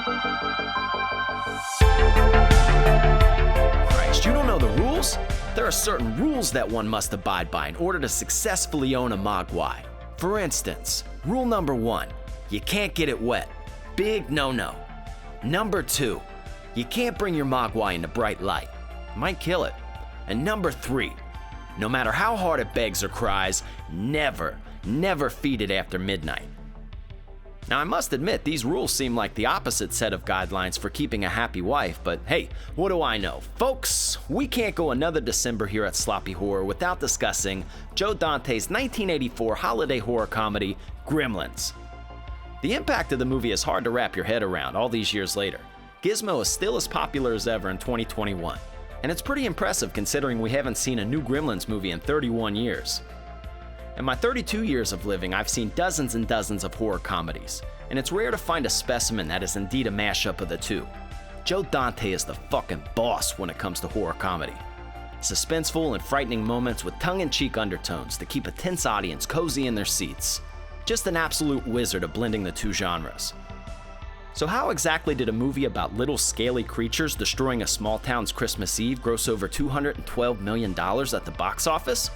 Christ, you don't know the rules? There are certain rules that one must abide by in order to successfully own a Mogwai. For instance, rule number 1, you can't get it wet. Big no-no. Number 2, you can't bring your Mogwai into bright light. Might kill it. And number 3, no matter how hard it begs or cries, never feed it after midnight. Now, I must admit, these rules seem like the opposite set of guidelines for keeping a happy wife, but hey, what do I know? Folks, we can't go another December here at Sloppy Horror without discussing Joe Dante's 1984 holiday horror comedy, Gremlins. The impact of the movie is hard to wrap your head around all these years later. Gizmo is still as popular as ever in 2021, and it's pretty impressive considering we haven't seen a new Gremlins movie in 31 years. In my 32 years of living, I've seen dozens and dozens of horror comedies, and it's rare to find a specimen that is indeed a mashup of the two. Joe Dante is the fucking boss when it comes to horror comedy. Suspenseful and frightening moments with tongue-in-cheek undertones to keep a tense audience cozy in their seats. Just an absolute wizard of blending the two genres. So how exactly did a movie about little scaly creatures destroying a small town's Christmas Eve gross over $212 million at the box office?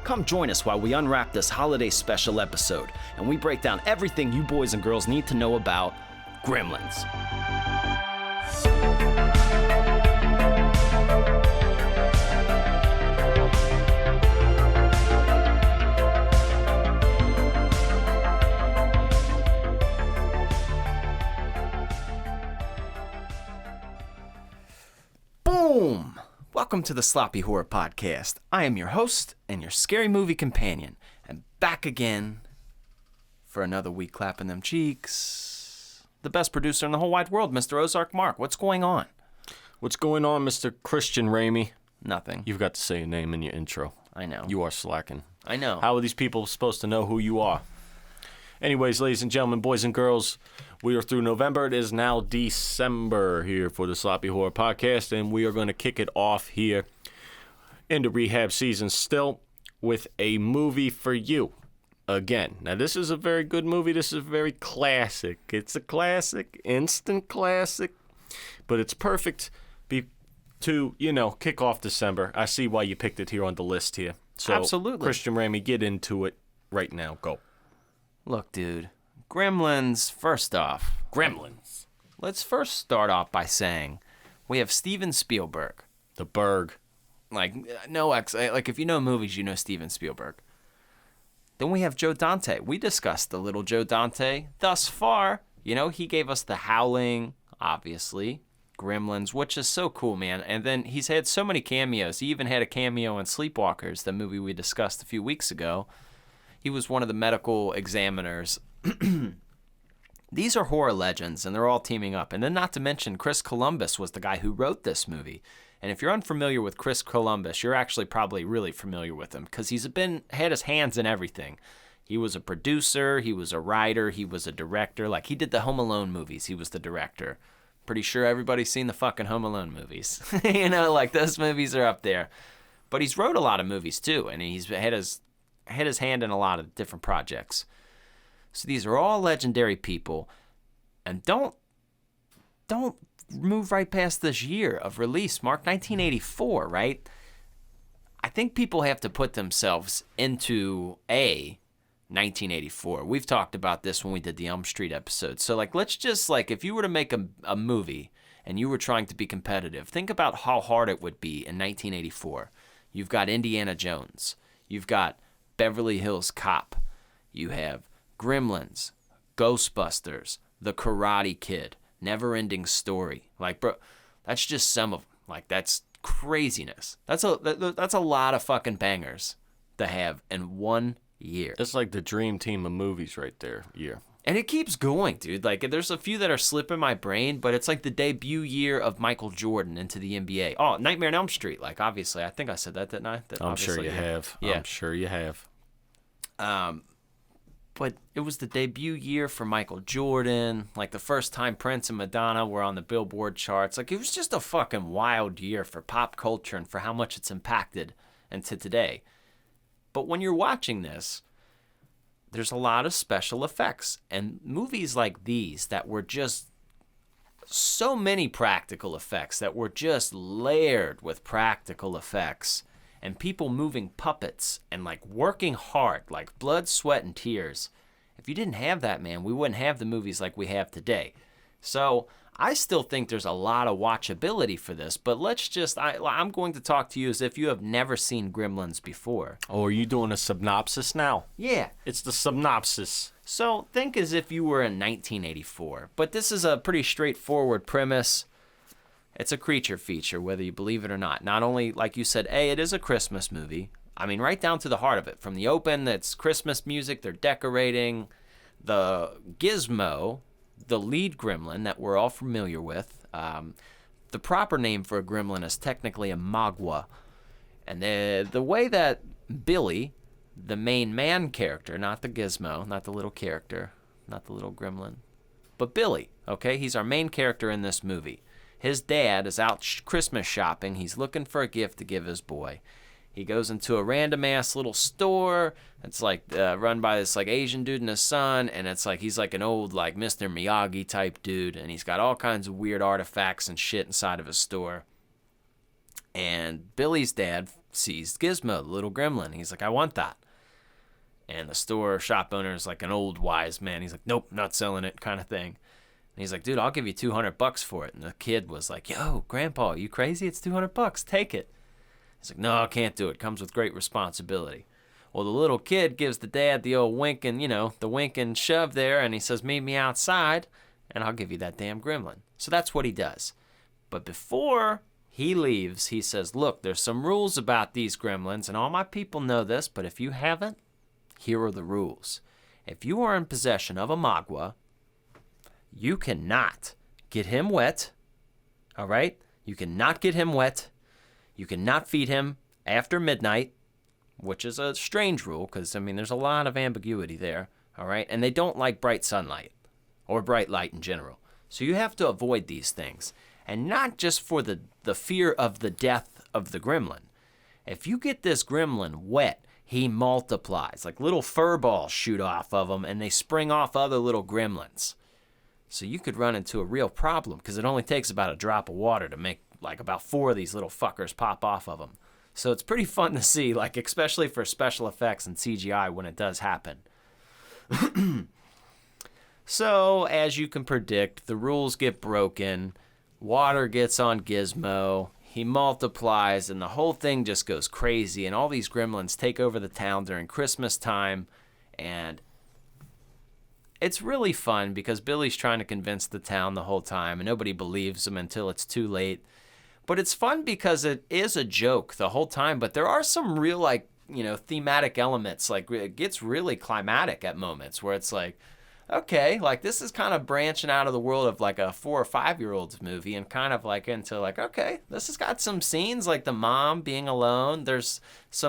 Come join us while we unwrap this holiday special episode and we break down everything you boys and girls need to know about Gremlins. Boom! Welcome to the Sloppy Horror Podcast. I am your host and your scary movie companion, and back again for another week clapping them cheeks. The best producer in the whole wide world, Mr. Ozark Mark. What's going on? What's going on, Mr. Christian Ramey? Nothing. You've got to say a name in your intro. I know. You are slacking. I know. How are these people supposed to know who you are? Anyways, ladies and gentlemen, boys and girls, we are through November. It is now December here for the Sloppy Horror Podcast, and we are going to kick it off here in the rehab season still with a movie for you. Again, now this is a very good movie. This is very classic. It's a classic, instant classic, but it's perfect to, kick off December. I see why you picked it here on the list here. So, absolutely. Christian Ramey, get into it right now. Go. Look, dude. Gremlins, first off. Gremlins. Let's first start off by saying we have Steven Spielberg. The Berg. Like if you know movies, you know Steven Spielberg. Then we have Joe Dante. We discussed the little Joe Dante thus far. He gave us The Howling, obviously. Gremlins, which is so cool, man. And then he's had so many cameos. He even had a cameo in Sleepwalkers, the movie we discussed a few weeks ago. He was one of the medical examiners. These are horror legends, and they're all teaming up. And then not to mention, Chris Columbus was the guy who wrote this movie. And if you're unfamiliar with Chris Columbus, you're actually probably really familiar with him because he's had his hands in everything. He was a producer, he was a writer, he was a director. Like, he did the Home Alone movies. He was the director. Pretty sure everybody's seen the fucking Home Alone movies. Those movies are up there. But he's wrote a lot of movies, too, and he's had his hand in a lot of different projects. So these are all legendary people. And don't move right past this year of release, Mark. 1984, right? I think people have to put themselves into 1984. We've talked about this when we did the Elm Street episode. So, let's just, if you were to make a movie and you were trying to be competitive, think about how hard it would be in 1984. You've got Indiana Jones. You've got Beverly Hills Cop. You have Gremlins, Ghostbusters, The Karate Kid, Never-Ending Story. Bro, that's just some of them. That's craziness. That's a lot of fucking bangers to have in 1 year. It's like the dream team of movies right there. Yeah. And it keeps going, dude. There's a few that are slipping my brain, but it's like the debut year of Michael Jordan into the NBA. Oh, Nightmare on Elm Street. Obviously, I think I said that, didn't I? I'm sure you have. Yeah. I'm sure you have. But it was the debut year for Michael Jordan. The first time Prince and Madonna were on the Billboard charts. It was just a fucking wild year for pop culture and for how much it's impacted into today. But when you're watching this, there's a lot of special effects. And movies like these that were just so many practical effects that were just layered with practical effects and people moving puppets and like working hard, like blood, sweat, and tears. If you didn't have that, man, we wouldn't have the movies like we have today. So I still think there's a lot of watchability for this, but I'm going to talk to you as if you have never seen Gremlins before. Oh, are you doing a synopsis now? Yeah. It's the synopsis. So think as if you were in 1984, but this is a pretty straightforward premise. It's a creature feature, whether you believe it or not. Not only, like you said, it is a Christmas movie. I mean, right down to the heart of it. From the open, it's Christmas music, they're decorating. The Gizmo, the lead gremlin that we're all familiar with, the proper name for a gremlin is technically a Magua. And the way that Billy, the main man character, not the Gizmo, not the little character, not the little gremlin, but Billy, okay? He's our main character in this movie. His dad is out Christmas shopping. He's looking for a gift to give his boy. He goes into a random-ass little store. It's like run by this like Asian dude and his son, and it's like he's like an old like Mr. Miyagi type dude, and he's got all kinds of weird artifacts and shit inside of his store. And Billy's dad sees Gizmo, the little gremlin. He's like, I want that. And the store shop owner is like an old wise man. He's like, nope, not selling it, kind of thing. And he's like, dude, I'll give you $200 for it. And the kid was like, yo, Grandpa, you crazy? It's $200. Take it. He's like, no, I can't do it. Comes with great responsibility. Well, the little kid gives the dad the old wink and, the wink and shove there. And he says, meet me outside and I'll give you that damn gremlin. So that's what he does. But before he leaves, he says, look, there's some rules about these gremlins. And all my people know this. But if you haven't, here are the rules. If you are in possession of a Magua, you cannot get him wet, all right? You cannot get him wet. You cannot feed him after midnight, which is a strange rule because, there's a lot of ambiguity there, all right? And they don't like bright sunlight or bright light in general. So you have to avoid these things. And not just for the fear of the death of the gremlin. If you get this gremlin wet, he multiplies. Like little fur balls shoot off of him and they spring off other little gremlins. So you could run into a real problem because it only takes about a drop of water to make like about 4 of these little fuckers pop off of them. So it's pretty fun to see, like especially for special effects and CGI when it does happen. So as you can predict, the rules get broken. Water gets on Gizmo. He multiplies and the whole thing just goes crazy. And all these gremlins take over the town during Christmas time. And it's really fun because Billy's trying to convince the town the whole time and nobody believes him until it's too late. But it's fun because it is a joke the whole time, but there are some real thematic elements. Like it gets really climatic at moments where it's like, okay, like this is kind of branching out of the world of like a 4 or 5-year-old's movie and kind of like into like, okay, this has got some scenes like the mom being alone. There's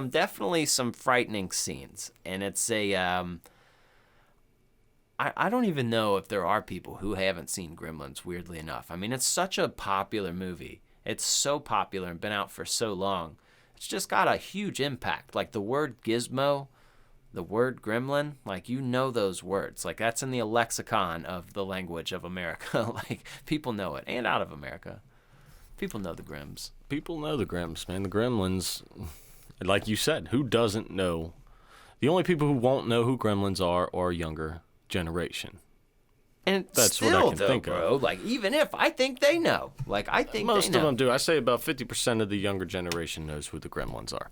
definitely some frightening scenes. And it's I don't even know if there are people who haven't seen Gremlins, weirdly enough. It's such a popular movie. It's so popular and been out for so long. It's just got a huge impact. Like the word gizmo, the word gremlin, like those words. Like that's in the lexicon of the language of America. Like people know it. And out of America. People know the Grims. People know the Grims, man. The Gremlins, like you said, who doesn't know? The only people who won't know who Gremlins are younger generation. And that's still, what I can though, think bro, of. like, even if I think they know. Like, I think most they know. of them do. I say about 50% of the younger generation knows who the Gremlins are.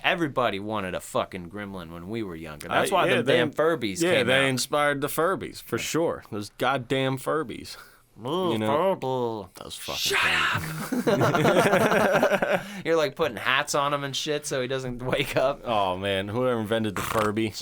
Everybody wanted a fucking gremlin when we were younger. That's why the damn Furbies came out. Yeah, they inspired the Furbies, for sure. Those goddamn Furbies. Ooh, Furby. Those fucking Shut up! You're like putting hats on him and shit so he doesn't wake up. Oh, man. Whoever invented the Furby.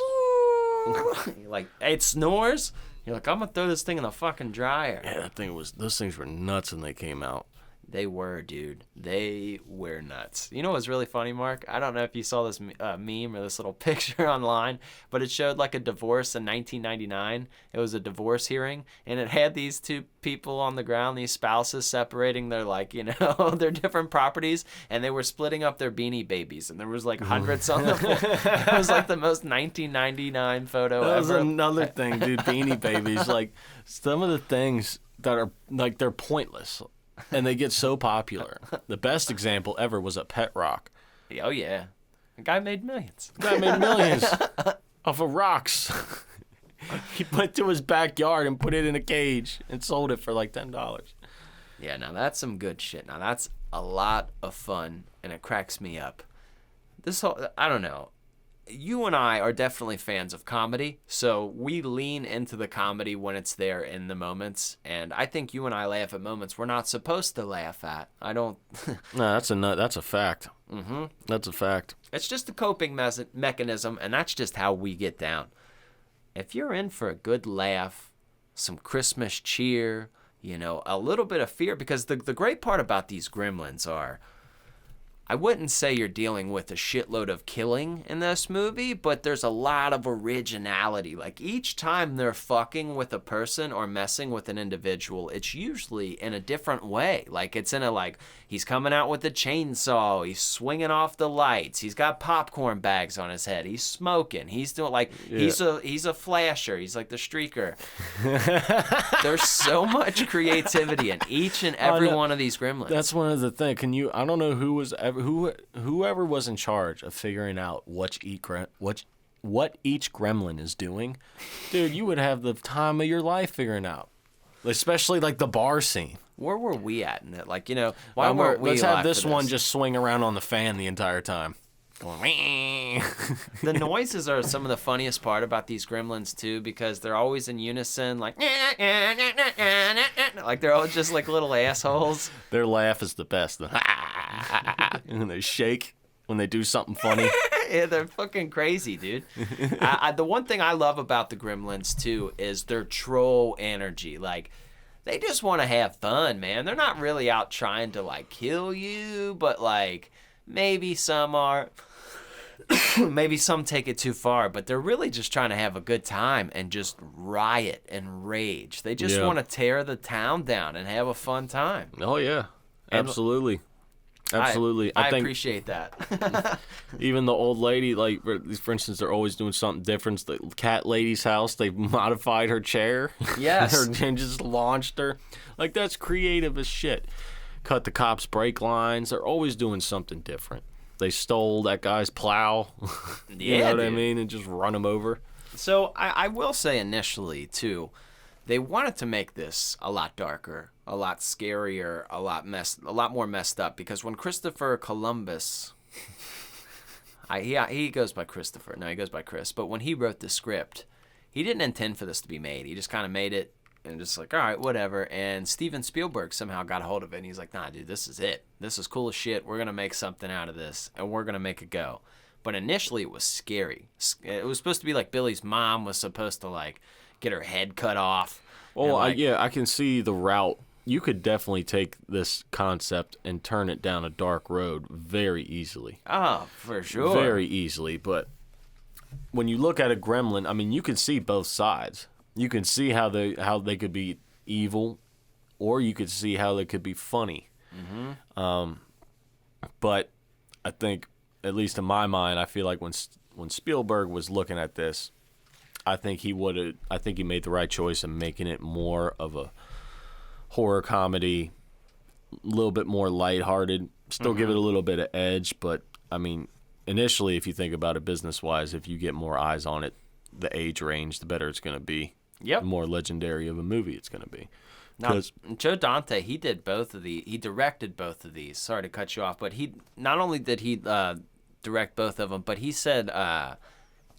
You're like, hey, it snores? You're like, I'm going to throw this thing in the fucking dryer. Yeah, those things were nuts when they came out. They were, dude. They were nuts. You know what's really funny, Mark? I don't know if you saw this meme or this little picture online, but it showed like a divorce in 1999. It was a divorce hearing, and it had these two people on the ground, these spouses separating their their different properties, and they were splitting up their Beanie Babies, and there was like hundreds on the floor. It was like the most 1999 photo ever. That was another thing, dude. Beanie Babies. Like some of the things that are like they're pointless, and they get so popular. The best example ever was a Pet Rock. Oh yeah, the guy made millions. The guy made millions off of rocks. He went to his backyard and put it in a cage and sold it for like $10. Yeah, now that's some good shit. Now that's a lot of fun, and it cracks me up. I don't know. You and I are definitely fans of comedy, so we lean into the comedy when it's there in the moments, and I think you and I laugh at moments we're not supposed to laugh at. I don't... No, that's a fact. Mm-hmm. That's a fact. It's just a coping mechanism, and that's just how we get down. If you're in for a good laugh, some Christmas cheer, a little bit of fear, because the great part about these Gremlins are... I wouldn't say you're dealing with a shitload of killing in this movie, but there's a lot of originality. Like, each time they're fucking with a person or messing with an individual, it's usually in a different way. Like, it's in a, he's coming out with a chainsaw, he's swinging off the lights, he's got popcorn bags on his head, he's smoking, he's doing, he's a flasher, he's like the streaker. There's so much creativity in each and every one of these Gremlins. That's one of the things. I don't know whoever was in charge of figuring out what each gremlin is doing, dude, you would have the time of your life figuring out. Especially the bar scene. Where were we at in it? Why weren't we? Let's have this one just swing around on the fan the entire time. The noises are some of the funniest part about these Gremlins too, because they're always in unison, like they're all just like little assholes. Their laugh is the best. And they shake when they do something funny. Yeah, they're fucking crazy, dude. The one thing I love about the Gremlins too is their troll energy. They just want to have fun, man. They're not really out trying to kill you, but maybe some are. Maybe some take it too far, but they're really just trying to have a good time and just riot and rage. They just want to tear the town down and have a fun time. Oh, yeah. Absolutely. Absolutely. I think, appreciate that. Even the old lady, for instance, they're always doing something different. The cat lady's house, they modified her chair. Yes. And just launched her. That's creative as shit. Cut the cops' brake lines. They're always doing something different. They stole that guy's plow. You know what I mean? And just run him over. So I will say initially, too, they wanted to make this a lot darker, a lot scarier, a lot more messed up. Because when Christopher Columbus... he goes by Christopher. No, he goes by Chris. But when he wrote the script, he didn't intend for this to be made. He just kind of made it. And just all right, whatever. And Steven Spielberg somehow got a hold of it. And he's like, nah, dude, this is it. This is cool as shit. We're going to make something out of this. And we're going to make it go. But initially, it was scary. It was supposed to be Billy's mom was supposed to, get her head cut off. Oh, I can see the route. You could definitely take this concept and turn it down a dark road very easily. Oh, for sure. Very easily. But when you look at a gremlin, you can see both sides. You can see how they could be evil, or you could see how they could be funny. Mm-hmm. But I think, at least in my mind, I feel like when Spielberg was looking at this, I think he made the right choice in making it more of a horror comedy, a little bit more lighthearted. Still give it a little bit of edge, but initially, if you think about it business-wise, if you get more eyes on it, the age range, the better it's going to be. Yep. The more legendary of a movie it's going to be. Now, Joe Dante, he did both of these. He directed both of these. Sorry to cut you off, but he not only did he direct both of them, but he said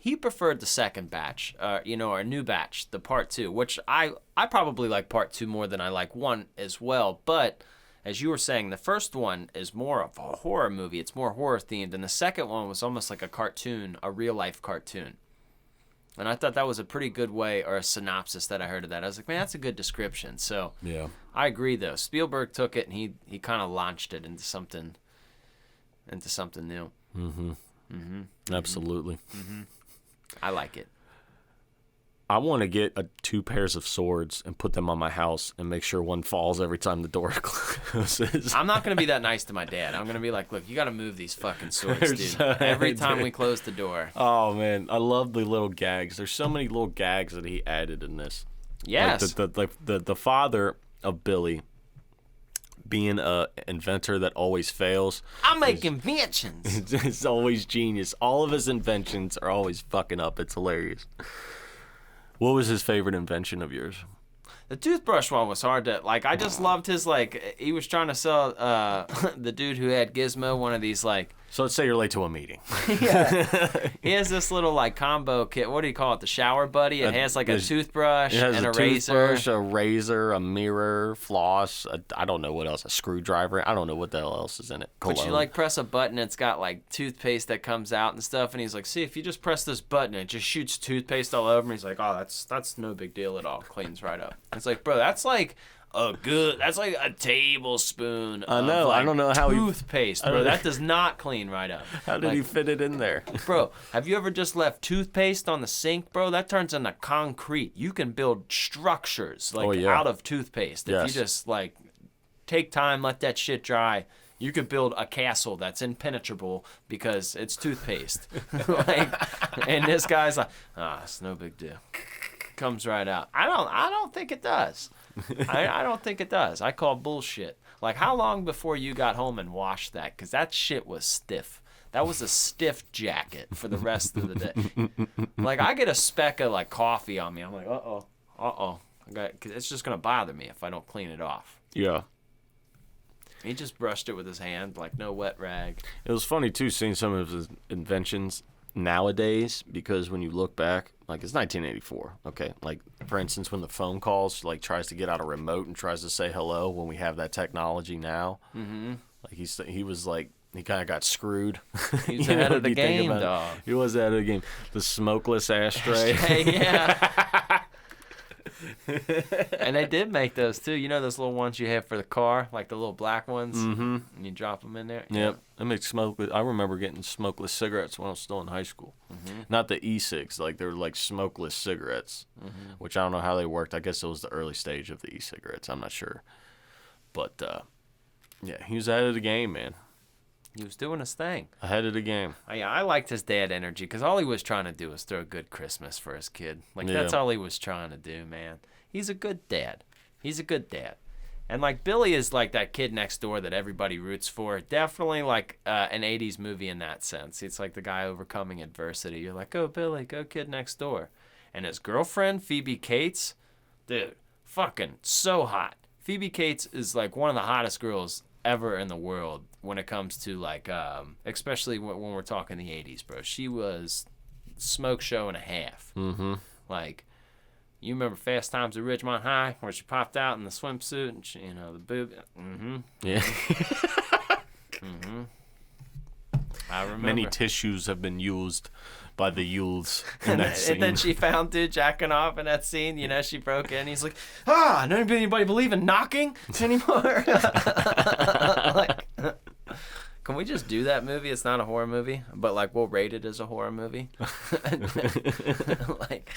he preferred the second batch, or a new batch, the part 2, which I probably like part 2 more than I like 1 as well. But as you were saying, the first one is more of a horror movie. It's more horror themed, and the second one was almost like a cartoon, a real life cartoon. And I thought that was a pretty good way, or a synopsis that I heard of that. I was like, man, that's a good description. So yeah, I agree, though. Spielberg took it and he kind of launched it into something new. Mm-hmm. Mm-hmm. Absolutely. Mm-hmm. I like it. I want to get 2 pairs of swords and put them on my house and make sure one falls every time the door closes. I'm not going to be that nice to my dad. I'm going to be like, look, you got to move these fucking swords, dude. Every time we close the door. Oh, man. I love the little gags. There's so many little gags that he added in this. Yes. The father, of Billy being a inventor that always fails. I make inventions. It's always genius. All of his inventions are always fucking up. It's hilarious. What was his favorite invention of yours? The toothbrush one was hard to, like, I just loved his, like, he was trying to sell the dude who had Gizmo one of these, like... So let's say you're late to a meeting. Yeah. He has this little, like, combo kit. What do you call it? The shower buddy? It has, like, a toothbrush and a razor. Toothbrush, a razor, a mirror, floss, I don't know what else, a screwdriver. I don't know what the hell else is in it. Cologne. But you, like, press a button, it's got, like, toothpaste that comes out and stuff. And he's like, see, if you just press this button, it just shoots toothpaste all over. And he's like, oh, that's no big deal at all. Cleans right up. It's like, bro, that's like a tablespoon I know. of, like, I don't know how toothpaste, bro. That does not clean right up. How did he fit it in there? Bro, have you ever just left toothpaste on the sink, bro? That turns into concrete. You can build structures, like, out of toothpaste. If you just, like, take time, let that shit dry, you could build a castle that's impenetrable because it's toothpaste. Like, and this guy's like, it's no big deal. Comes right out. I don't think it does. I don't think it does. I call bullshit. Like, how long before you got home and washed that? Because that shit was stiff. That was a stiff jacket for the rest of the day. Like, I get a speck of, like, coffee on me. I'm like, uh-oh. It's just going to bother me if I don't clean it off. Yeah. He just brushed it with his hand, like, no wet rag. It was funny, too, seeing some of his inventions nowadays, because when you look back, like, it's 1984, okay? Like, for instance, when the phone calls, like, tries to get out a remote and tries to say hello when we have that technology now. Mm-hmm. Like, he was like, he kind of got screwed. He was ahead of the game, dog. He was ahead of the game. The smokeless ashtray. Yeah. And they did make those, too. You know those little ones you have for the car? Like the little black ones? Mm-hmm. And you drop them in there? Yep. I make I remember getting smokeless cigarettes when I was still in high school. Mm-hmm. Not the e-cigs. Like, they were like smokeless cigarettes, which I don't know how they worked. I guess it was the early stage of the e-cigarettes. I'm not sure. But, yeah, he was ahead of the game, man. He was doing his thing. Ahead of the game. Yeah, I liked his dad energy because all he was trying to do was throw a good Christmas for his kid. Like, that's all he was trying to do, man. He's a good dad. He's a good dad. And, like, Billy is like that kid next door that everybody roots for. Definitely like an 80s movie in that sense. It's like the guy overcoming adversity. You're like, go Billy, go kid next door. And his girlfriend, Phoebe Cates, dude, fucking so hot. Phoebe Cates is like one of the hottest girls ever in the world when it comes to, like, especially when we're talking the 80s, bro. She was smoke show and a half. Mm-hmm. Like, you remember Fast Times at Ridgemont High, where she popped out in the swimsuit and she, the boob. Mm-hmm. Yeah. Mm-hmm. I remember. Many tissues have been used by the youths in that scene. And then she found dude jacking off in that scene. You know, she broke in. He's like, none of anybody believe in knocking anymore. Like, can we just do that movie? It's not a horror movie, but, like, we'll rate it as a horror movie. Like,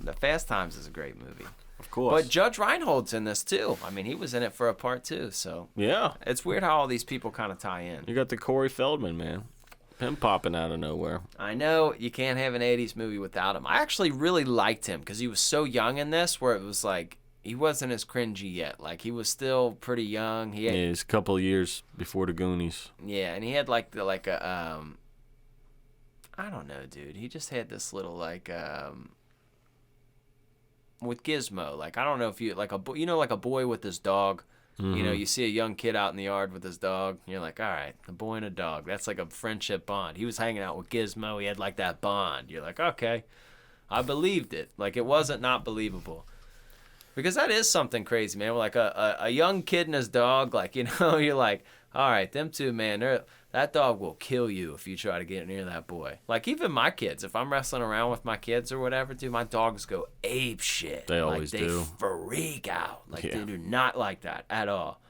The Fast Times is a great movie. Of course. But Judge Reinhold's in this, too. I mean, he was in it for a part, too. So yeah. It's weird how all these people kind of tie in. You got the Corey Feldman, man. Him popping out of nowhere. I know you can't have an 80s movie without him. I actually really liked him because he was so young in this where it was like he wasn't as cringy yet. Like, he was still pretty young. He had, he's a couple of years before the Goonies. Yeah, and he had like a I don't know, dude. He just had this little like with Gizmo. Like, I don't know if you like like a boy with his dog. Mm-hmm. You know, you see a young kid out in the yard with his dog, and you're like, all right, a boy and a dog. That's like a friendship bond. He was hanging out with Gizmo. He had like that bond. You're like, okay, I believed it. Like, it wasn't not believable. Because that is something crazy, man. Like a young kid and his dog, like, you know, you're like, all right, them two, man, that dog will kill you if you try to get near that boy. Like, even my kids, if I'm wrestling around with my kids or whatever, dude, my dogs go ape shit. They always do. They freak out. Like, they do not like that at all.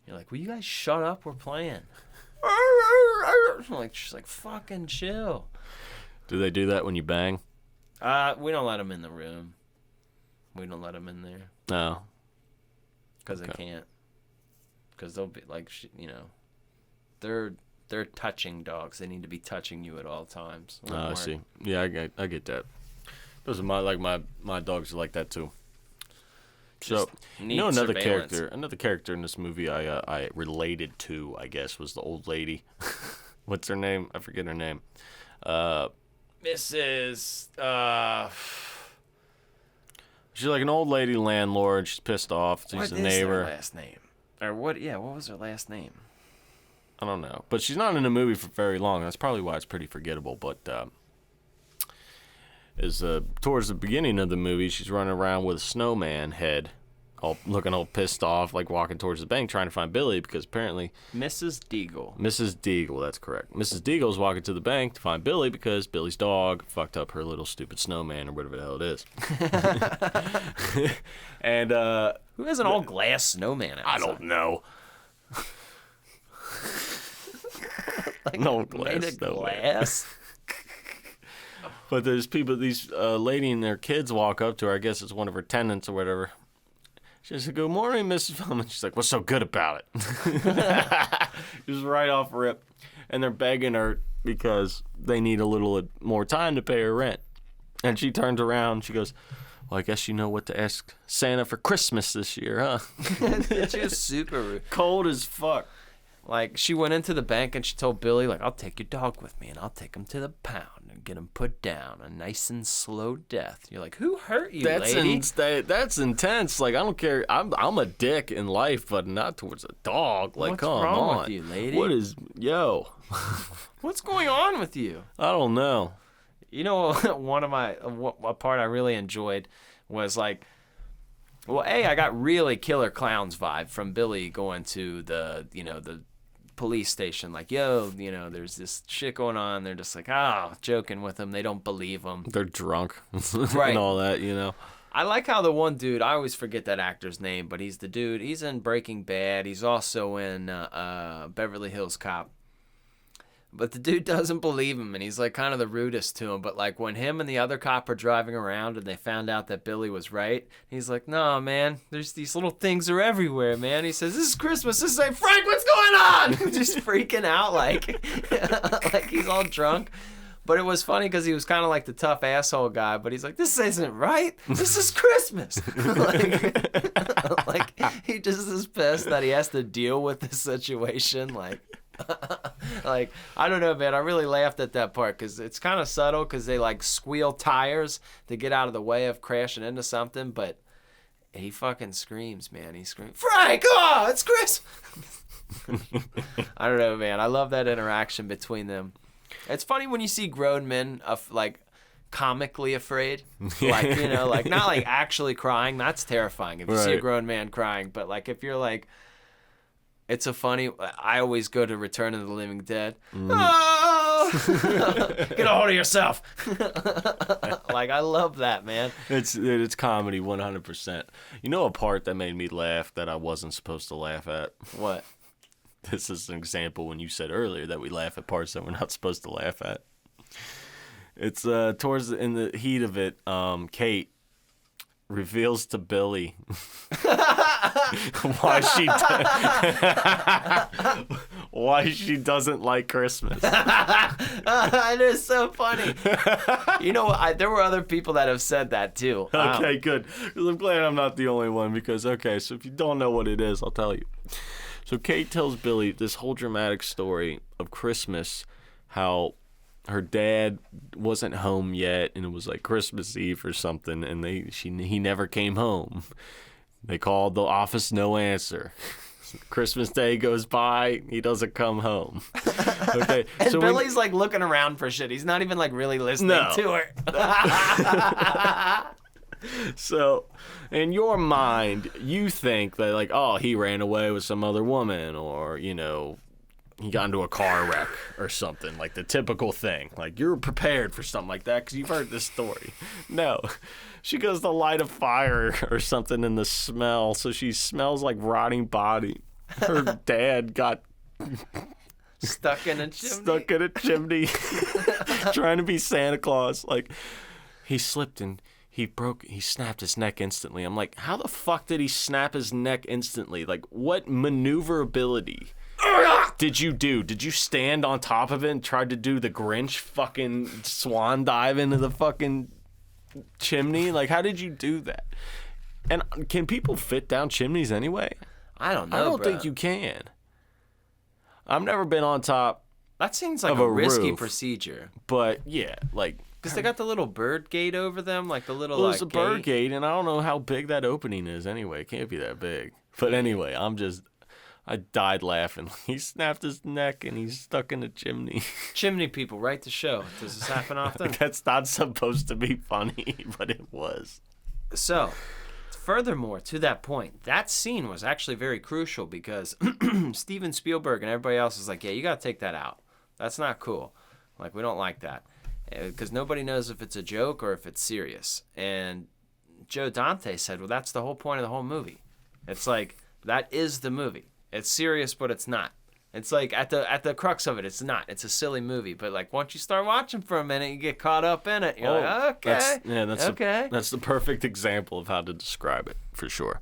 You're like, will you guys shut up? We're playing. Like, just like, fucking chill. Do they do that when you bang? We don't let them in the room. We don't let them in there. No. Because they can't. Because they'll be like, you know, they're touching dogs. They need to be touching you at all times. I see. Yeah, I get that. Those are my dogs are like that too. So, neat another surveillance. character in this movie I related to, I guess, was the old lady. What's her name? I forget her name. Mrs. She's like an old lady landlord. She's pissed off. She's What a is neighbor. their last name? Or what? Yeah, what was her last name? I don't know, but she's not in the movie for very long. That's probably why it's pretty forgettable. But towards the beginning of the movie, she's running around with a snowman head, looking all pissed off, like walking towards the bank trying to find Billy because apparently Mrs. Deagle. Mrs. Deagle, that's correct. Mrs. Deagle's walking to the bank to find Billy because Billy's dog fucked up her little stupid snowman or whatever the hell it is. And Who has an all glass snowman outside? I don't know. Like, No glass. made of No glass. But there's people, these lady and their kids walk up to her. I guess it's one of her tenants or whatever. She said, "Good morning, Mrs. Feldman." She's like, "What's so good about it?" Just right off rip. And they're begging her because they need a little more time to pay her rent. And she turns around. She goes, "Well, I guess you know what to ask Santa for Christmas this year, huh?" She was super rude. Cold as fuck. Like, she went into the bank and she told Billy, like, "I'll take your dog with me and I'll take him to the pound and get him put down a nice and slow death." You're like, who hurt you, lady? That's intense. Like, I don't care. I'm a dick in life, but not towards a dog. Like, What's come wrong on. with you, lady? Yo. What's going on with you? I don't know. You know, a part I really enjoyed was like, well, I got really Killer Clowns vibe from Billy going to the police station. Like, yo, there's this shit going on. They're just like, joking with him. They don't believe him. They're drunk. Right. And all that, I like how the one dude, I always forget that actor's name, but he's the dude. He's in Breaking Bad. He's also in Beverly Hills Cop. But the dude doesn't believe him, and he's like kind of the rudest to him. But like when him and the other cop are driving around and they found out that Billy was right, he's like, "No, man, there's these little things are everywhere, man." He says, "This is Christmas." This is like, "Frank, what's going on?" Just freaking out like like he's all drunk. But it was funny because he was kind of like the tough asshole guy. But he's like, "This isn't right. This is Christmas." like he just is pissed that he has to deal with this situation. Like I don't know, man. I really laughed at that part because it's kind of subtle because they like squeal tires to get out of the way of crashing into something. But he fucking screams, man. He screams, "Frank, oh, it's Chris." I don't know, man. I love that interaction between them. It's funny when you see grown men like comically afraid, like like not like actually crying. That's terrifying if you see a grown man crying. But like if you're like, it's a funny. I always go to Return of the Living Dead. Oh! Get a hold of yourself. Like I love that, man. It's comedy 100%. You know a part that made me laugh that I wasn't supposed to laugh at? What? This is an example when you said earlier that we laugh at parts that we're not supposed to laugh at. It's in the heat of it, Kate reveals to Billy why she doesn't like Christmas. It is so funny. There were other people that have said that too. Okay, good. 'Cause I'm glad I'm not the only one because, so if you don't know what it is, I'll tell you. So Kate tells Billy this whole dramatic story of Christmas, how her dad wasn't home yet, and it was like Christmas Eve or something, and he never came home. They called the office, no answer. Christmas Day goes by, he doesn't come home. Okay, and so Billy's like looking around for shit. He's not even like really listening to her. So, in your mind, you think that like, he ran away with some other woman, or he got into a car wreck or something, like the typical thing. Like, you're prepared for something like that because you've heard this story. No. She goes to light a fire or something in the smell, so she smells like rotting body. Her dad got stuck in a chimney trying to be Santa Claus. Like, he slipped and he snapped his neck instantly. I'm like, how the fuck did he snap his neck instantly? Like, what maneuverability did you do? Did you stand on top of it and try to do the Grinch fucking swan dive into the fucking chimney? Like, how did you do that? And can people fit down chimneys anyway? I don't know, I don't bro. think you can. I've never been on top, That seems like of a a risky roof. procedure. but yeah, like Because they got the little bird gate over them, like the little well, like there's a bird gate. gate, and I don't know how big that opening is anyway. It can't be that big. But anyway, I died laughing. He snapped his neck and he's stuck in the chimney. Chimney people, write the show. Does this happen often? That's not supposed to be funny, but it was. So, furthermore, to that point, that scene was actually very crucial because Steven Spielberg and everybody else is like, yeah, you got to take that out. That's not cool. Like, we don't like that. Because nobody knows if it's a joke or if it's serious. And Joe Dante said, well, that's the whole point of the whole movie. It's like, that is the movie. It's serious, but it's not. It's like at the crux of it, it's not. It's a silly movie, but like once you start watching for a minute, you get caught up in it. You're like, okay, That's okay. That's the perfect example of how to describe it for sure.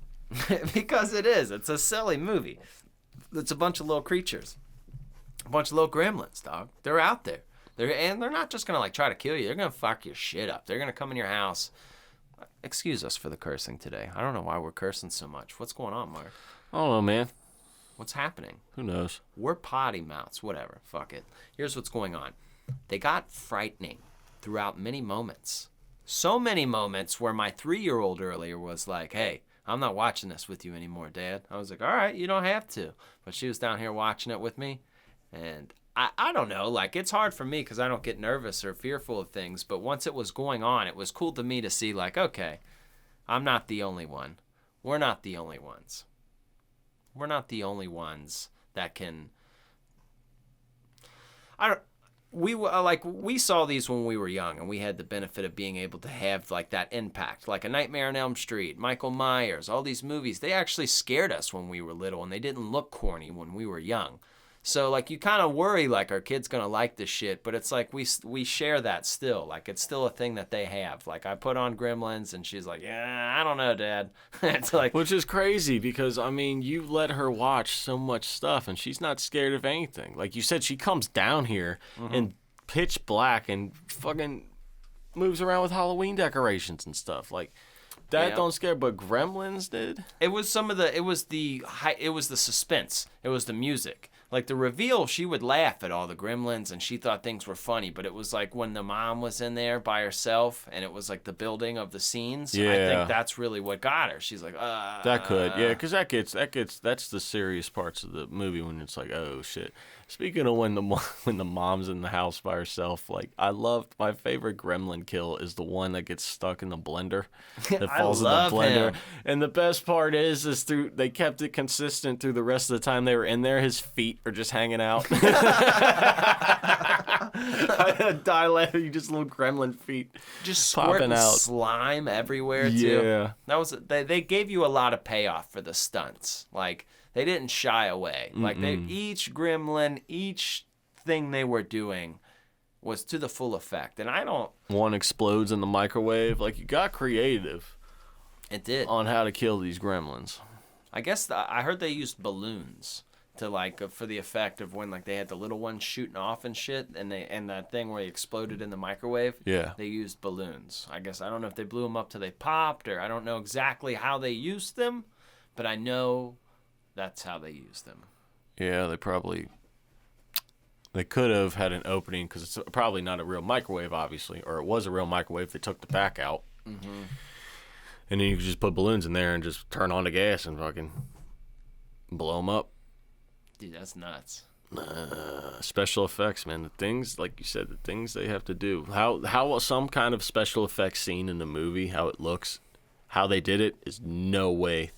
Because it is. It's a silly movie. It's a bunch of little creatures, a bunch of little gremlins, dog. They're out there. They're not just gonna like try to kill you. They're gonna fuck your shit up. They're gonna come in your house. Excuse us for the cursing today. I don't know why we're cursing so much. What's going on, Mark? I don't know, man. What's happening? Who knows? We're potty mouths, whatever. Fuck it. Here's what's going on. They got frightening throughout many moments. So many moments where my 3-year-old earlier was like, hey, I'm not watching this with you anymore, Dad. I was like, all right, you don't have to. But she was down here watching it with me. And I don't know, like it's hard for me because I don't get nervous or fearful of things. But once it was going on, it was cool to me to see like, okay, I'm not the only one. We're not the only ones. We're not the only ones that can. We saw these when we were young, and we had the benefit of being able to have like that impact, like A Nightmare on Elm Street, Michael Myers, all these movies. They actually scared us when we were little, and they didn't look corny when we were young. So like you kind of worry like our kid's gonna like this shit, but it's like we share that still. Like it's still a thing that they have. Like I put on Gremlins and she's like, yeah, I don't know, Dad. It's like, Which is crazy because I mean you let her watch so much stuff and she's not scared of anything. Like you said, she comes down here in pitch black and fucking moves around with Halloween decorations and stuff. Like that Yeah. don't scare, but Gremlins did. it was the suspense. It was the music. Like the reveal, she would laugh at all the gremlins and she thought things were funny, but it was like when the mom was in there by herself and it was like the building of the scenes. I Yeah. think that's really what got her. She's like, That could, yeah, because that's the serious parts of the movie when it's like, oh shit. Speaking of when the mom's in the house by herself, like I loved my favorite gremlin kill is the one that gets stuck in the blender that I falls in the love blender. him. And the best part is they kept it consistent through the rest of the time they were in there. His feet are just hanging out. I die laughing. Just little gremlin feet just popping squirting out. slime everywhere too. Yeah. That was they gave you a lot of payoff for the stunts. Like they didn't shy away. Like each gremlin, each thing they were doing was to the full effect. And I don't. One explodes in the microwave. Like you got creative It did. on how to kill these gremlins. I guess I heard they used balloons to like for the effect of when like they had the little ones shooting off and shit, and that thing where they exploded in the microwave. Yeah. They used balloons. I guess I don't know if they blew them up till they popped, or I don't know exactly how they used them, but I know that's how they used them. Yeah, they could have had an opening because it's probably not a real microwave, obviously, or it was a real microwave. They took the back out, and then you could just put balloons in there and just turn on the gas and fucking blow them up. Dude, that's nuts. Special effects, man. The things, like you said, the things they have to do. How some kind of special effects scene in the movie, how it looks, how they did it is no way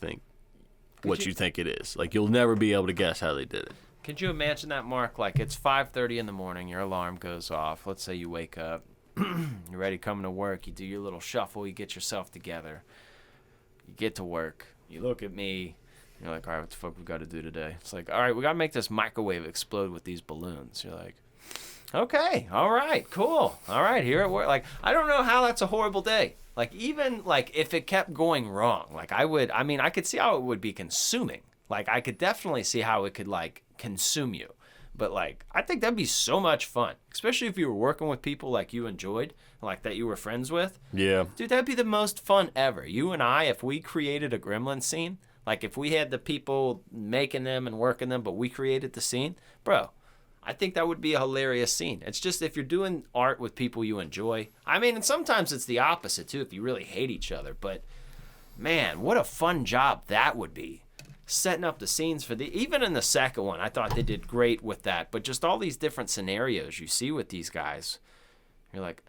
what you think it is. Like you'll never be able to guess how they did it. Could you imagine that, Mark? Like it's 5:30 in the morning, your alarm goes off. Let's say you wake up, you're ready coming to work. You do your little shuffle, you get yourself together. You get to work. You look at me. You're like, all right, what the fuck we got to do today? It's like, all right, we got to make this microwave explode with these balloons. You're like, okay, all right, cool. All right, here it works. Like, I don't know how that's a horrible day. Like, even, like, if it kept going wrong, like, I could see how it would be consuming. Like, I could definitely see how it could, like, consume you. But like, I think that'd be so much fun, especially if you were working with people like you enjoyed, like that you were friends with. Yeah. Dude, that'd be the most fun ever. You and I, if we created a Gremlin scene, like if we had the people making them and working them, but we created the scene, bro, I think that would be a hilarious scene. It's just if you're doing art with people you enjoy. I mean, and sometimes it's the opposite too, if you really hate each other. But man, what a fun job that would be. Setting up the scenes for even in the second one, I thought they did great with that. But just all these different scenarios you see with these guys, you're like,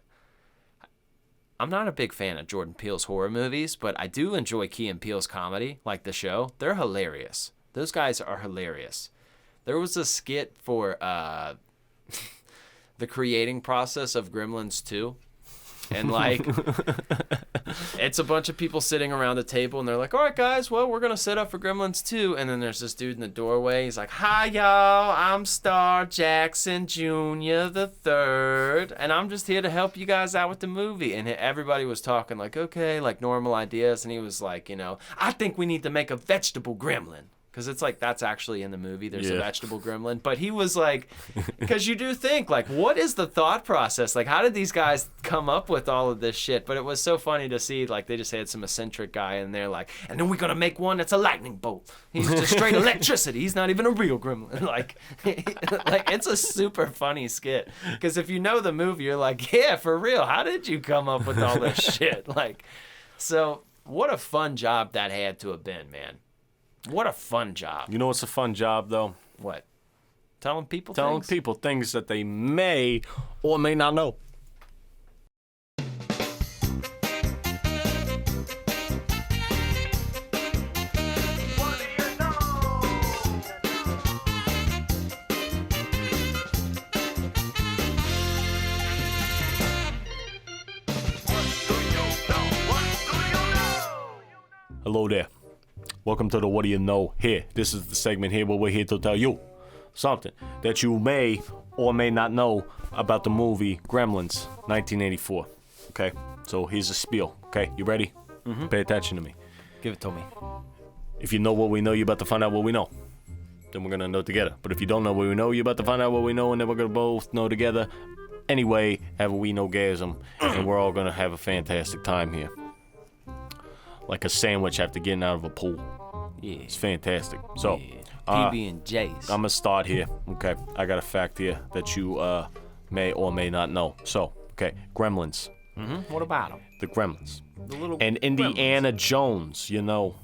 I'm not a big fan of Jordan Peele's horror movies, but I do enjoy Key and Peele's comedy, like The Show. They're hilarious. Those guys are hilarious. There was a skit for the creating process of Gremlins 2. And like, it's a bunch of people sitting around the table and they're like, all right, guys, well, we're going to set up for Gremlins 2. And then there's this dude in the doorway. He's like, hi, y'all. I'm Star Jackson Jr. the Third. And I'm just here to help you guys out with the movie. And everybody was talking like, okay, like normal ideas. And he was like, I think we need to make a vegetable gremlin. Because it's like, that's actually in the movie. There's a vegetable gremlin. But he was like, because you do think, like, what is the thought process? Like, how did these guys come up with all of this shit? But it was so funny to see, like, they just had some eccentric guy in there, like, and then we're going to make one that's a lightning bolt. He's just straight electricity. He's not even a real gremlin. Like, it's a super funny skit. Because if you know the movie, you're like, yeah, for real. How did you come up with all this shit? Like, so what a fun job that had to have been, man. What a fun job. You know what's a fun job, though? What? Telling people things that they may or may not know. Hello there. Welcome to the What Do You Know here. This is the segment here where we're here to tell you something that you may or may not know about the movie Gremlins, 1984. Okay, so here's a spiel. Okay, you ready? Mm-hmm. Pay attention to me. Give it to me. If you know what we know, you're about to find out what we know. Then we're going to know together. But if you don't know what we know, you're about to find out what we know, and then we're going to both know together. Anyway, have a wee no-gasm, and we're all going to have a fantastic time here. Like a sandwich after getting out of a pool. Yeah. It's fantastic. So, PB and J's. I'm gonna start here. Okay, I got a fact here that you may or may not know. So, okay, Gremlins. Mm-hmm. What about them? The Gremlins. The little and Indiana Jones. You know.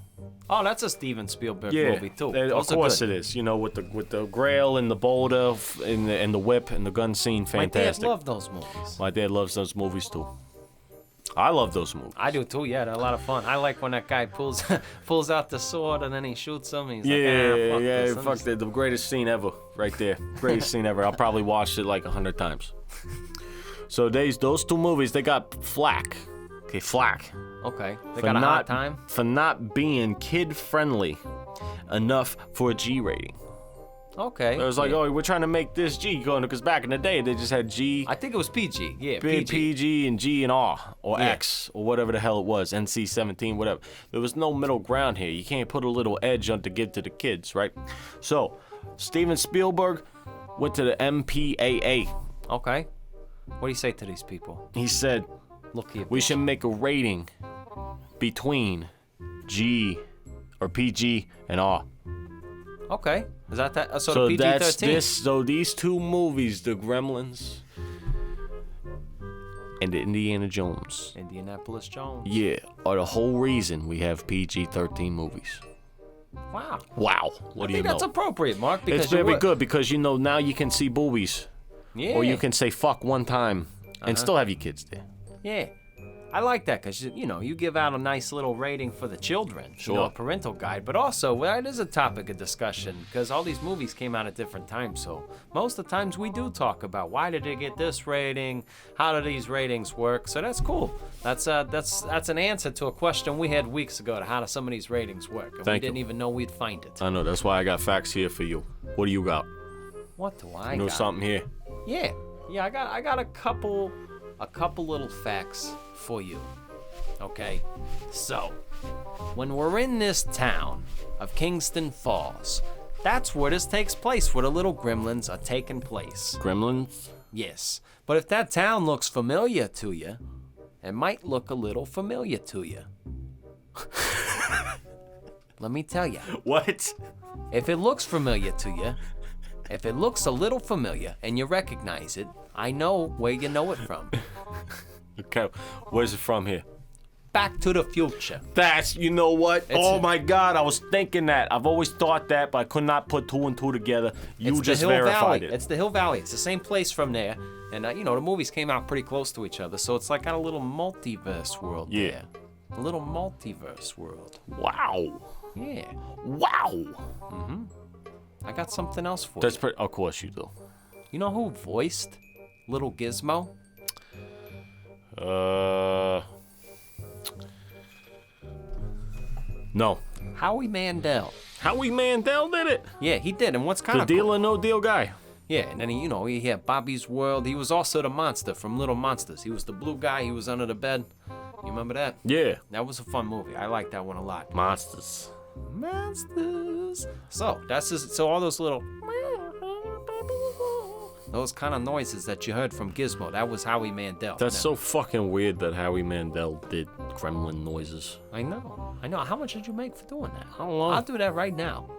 Oh, that's a Steven Spielberg movie too. Of course it is. You know, with the Grail and the boulder and the whip and the gun scene. Fantastic. My dad loved those movies. My dad loves those movies too. I love those movies. I do too. Yeah, they're a lot of fun. I like when that guy pulls out the sword and then he shoots him. He's like, fuck that. The greatest scene ever, right there. Greatest scene ever. I'll probably watched it like 100 times. So those two movies, they got flack. Okay, flack. Okay, they got a hard time for not being kid friendly enough for a G rating. Okay. It was like, oh, we're trying to make this G going, because back in the day they just had G. I think it was PG. Yeah, PG and G and R or X or whatever the hell it was, NC-17, whatever. There was no middle ground here. You can't put a little edge on to give to the kids, right? So, Steven Spielberg went to the MPAA. Okay. What do you say to these people? He said, look here, we should make a rating between G or PG and R. Okay. Is that? So the PG-13? So these two movies, the Gremlins and the Indiana Jones. Indianapolis Jones. Yeah, are the whole reason we have PG-13 movies. Wow. What do you know? I think that's appropriate, Mark. Because it's very good because, now you can see boobies. Yeah. Or you can say fuck one time and still have your kids there. Yeah. I like that because, you give out a nice little rating for the children. Sure. A parental guide. But also, it is a topic of discussion because all these movies came out at different times. So most of the times we do talk about why did they get this rating? How do these ratings work? So that's cool. That's an answer to a question we had weeks ago to how do some of these ratings work. And we didn't even know we'd find it. I know. That's why I got facts here for you. What do you got? What do I got? You know something here? Yeah. I got a couple little facts for you. Okay? So, when we're in this town of Kingston Falls, That's where this takes place, where the little gremlins are taking place. Gremlins? Yes. But if that town looks familiar to you, it might look a little familiar to you. Let me tell you. What? If it looks familiar to you, if it looks a little familiar and you recognize it, I know where you know it from. Okay, where's it from here? Back to the Future. That's, you know what? Oh my God, I was thinking that. I've always thought that, but I could not put two and two together. You It's just the Hill verified Valley. it. It's the Hill Valley. It's the same place from there. And, the movies came out pretty close to each other, so it's like kind of a little multiverse world Yeah. there. A little multiverse world. Wow. Yeah. Wow. I got something else for That's you. pretty. Of course you do. You know who voiced little Gizmo? No. Howie Mandel. Howie Mandel did it. Yeah, he did. And what's kind The of Deal or No Deal guy. Yeah, and then he had Bobby's World. He was also the monster from Little Monsters. He was the blue guy. He was under the bed. You remember that? Yeah. That was a fun movie. I liked that one a lot. Monsters. Monsters. So that's just, so all those little those kind of noises that you heard from Gizmo. That was Howie Mandel. That's Now, so fucking weird that Howie Mandel did gremlin noises. I know. How much did you make for doing that? I don't know. I'll do that right now.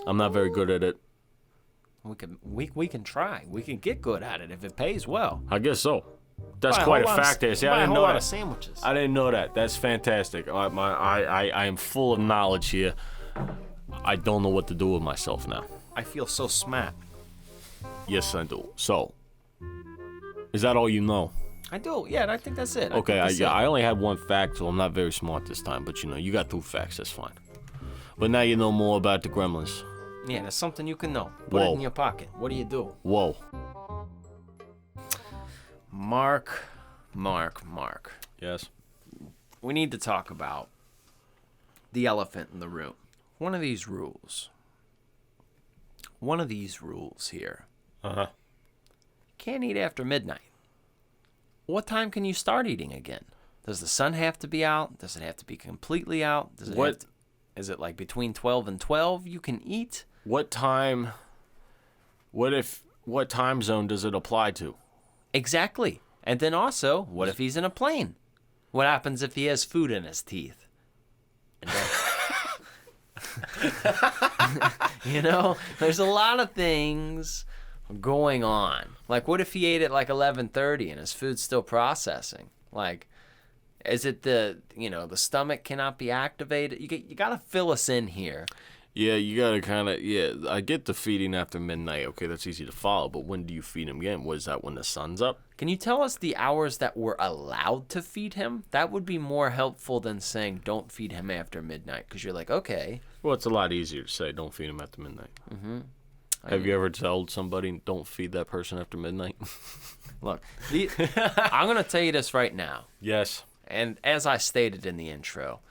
I'm not very good at it. We can try. We can get good at it if it pays well. I guess so. That's Buy a quite a whole lot fact there. See, I buy a didn't whole know lot that. of sandwiches. I didn't know that. That's fantastic. I am full of knowledge here. I don't know what to do with myself now. I feel so smart. Yes, I do. So, is that all you know? I do. Yeah, I think that's it. Okay, I think that's it. I only had one fact, so I'm not very smart this time. But you got two facts. That's fine. But now you know more about the Gremlins. Yeah, that's something you can know. Put it Whoa. in your pocket. What do you do? Whoa. Mark. Yes. We need to talk about the elephant in the room. One of these rules here. Uh-huh. Can't eat after midnight. What time can you start eating again? Does the sun have to be out? Does it have to be completely out? Does it What- have to, is it like between 12 and 12 you can eat? What time zone does it apply to? Exactly. And then also, what if he's in a plane? What happens if he has food in his teeth? And there's a lot of things going on. Like, what if he ate at like 11:30 and his food's still processing? Like, is it the stomach cannot be activated? You got to fill us in here. Yeah, you gotta kind of, I get the feeding after midnight. Okay, that's easy to follow, but when do you feed him again? Was that when the sun's up? Can you tell us the hours that we're allowed to feed him? That would be more helpful than saying don't feed him after midnight, because you're like, okay. Well, it's a lot easier to say don't feed him after midnight. Mm-hmm. Have you ever told somebody don't feed that person after midnight? Look, I'm going to tell you this right now. Yes. And as I stated in the intro,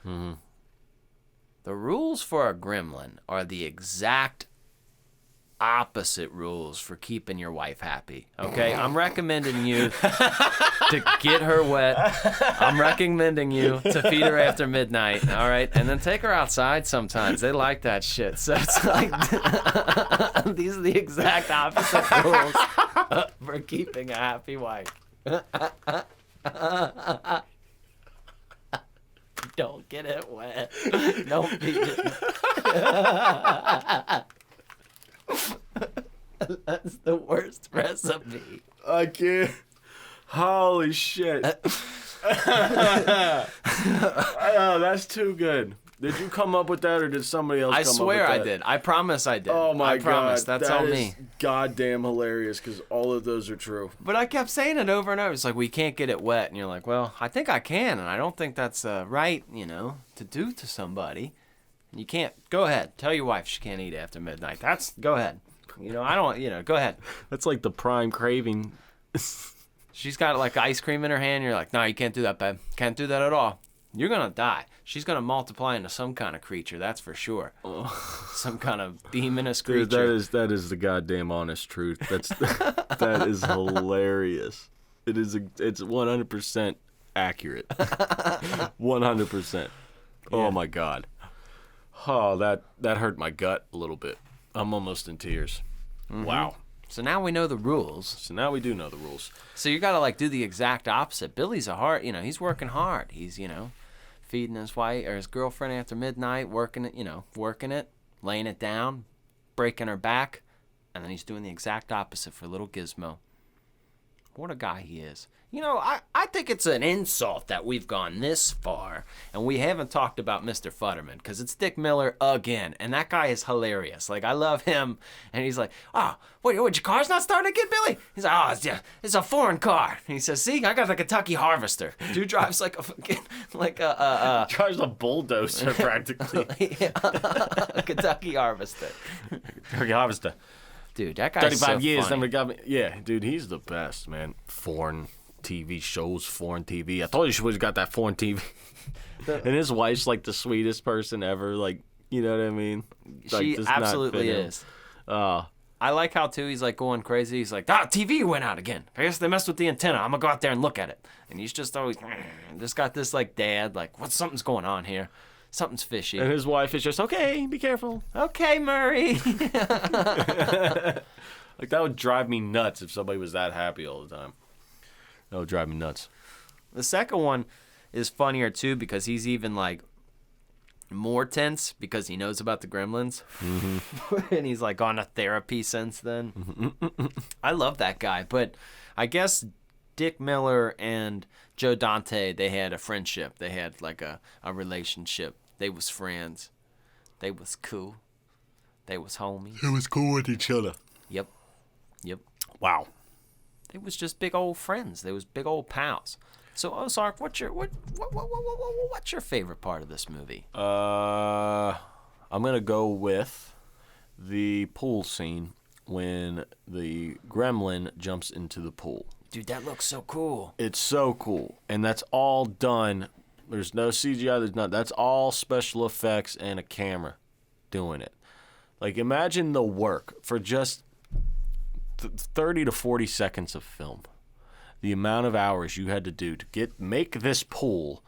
the rules for a gremlin are the exact opposite rules for keeping your wife happy. Okay? I'm recommending you to get her wet. I'm recommending you to feed her after midnight. All right? And then take her outside sometimes. They like that shit. So it's like these are the exact opposite rules for keeping a happy wife. Don't get it wet. Don't feed it. That's the worst recipe. I can't. Holy shit. Oh, that's too good. Did you come up with that, or did somebody else I come swear up I with that? did. I promise I did. Oh my I promise. God. That's that all is me. Goddamn hilarious, because all of those are true. But I kept saying it over and over. It's like, we can't get it wet. And you're like, well, I think I can. And I don't think that's right, to do to somebody. And you can't. Go ahead. Tell your wife she can't eat after midnight. Go ahead. I don't, go ahead. That's like the prime craving. She's got like ice cream in her hand. You're like, no, you can't do that, babe. Can't do that at all. You're going to die. She's going to multiply into some kind of creature, that's for sure. Some kind of demonous creature. Dude, that is the goddamn honest truth. That is hilarious. It's 100% accurate. 100%. Oh my God. Oh, that hurt my gut a little bit. I'm almost in tears. Wow. So now we know the rules. So now we do know the rules. So you got to like do the exact opposite. Billy's he's working hard. He's, feeding his wife or his girlfriend after midnight, working it, laying it down, breaking her back. And then he's doing the exact opposite for little Gizmo. What a guy he is. I think it's an insult that we've gone this far and we haven't talked about Mr. Futterman because it's Dick Miller again. And that guy is hilarious. Like, I love him. And he's like, oh, what, your car's not starting again, Billy? He's like, oh, it's a foreign car. And he says, see, I got the Kentucky Harvester. Dude drives like Drives a bulldozer practically. a Kentucky Harvester. Kentucky Harvester. Dude, that guy's 35 so years funny. never got me. Yeah, dude, he's the best, man. Foreign TV shows, foreign TV. I told you she would have got that foreign TV. And his wife's like the sweetest person ever. Like, you know what I mean? Like, She does not absolutely fit him. is. I like how, too, he's like going crazy. He's like, TV went out again. I guess they messed with the antenna. I'm going to go out there and look at it. And he's just always, just got this like dad, like, something's going on here. Something's fishy. And his wife is just, okay, be careful. Okay, Murray. Like, that would drive me nuts if somebody was that happy all the time. That would drive me nuts. The second one is funnier, too, because he's even, like, more tense because he knows about the Gremlins. Mm-hmm. And he's, like, gone to therapy since then. I love that guy. But I guess Dick Miller and Joe Dante, they had a friendship. They had, like, a relationship. They was friends. They was cool. They was homies. They was cool with each other. Yep. Wow. They was just big old friends. They was big old pals. So Ozark, what's your favorite part of this movie? I'm gonna go with the pool scene when the gremlin jumps into the pool. Dude, that looks so cool. It's so cool, and that's all done. There's no CGI. There's not. That's all special effects and a camera doing it. Like, imagine the work for just 30 to 40 seconds of film. The amount of hours you had to do to make this pool,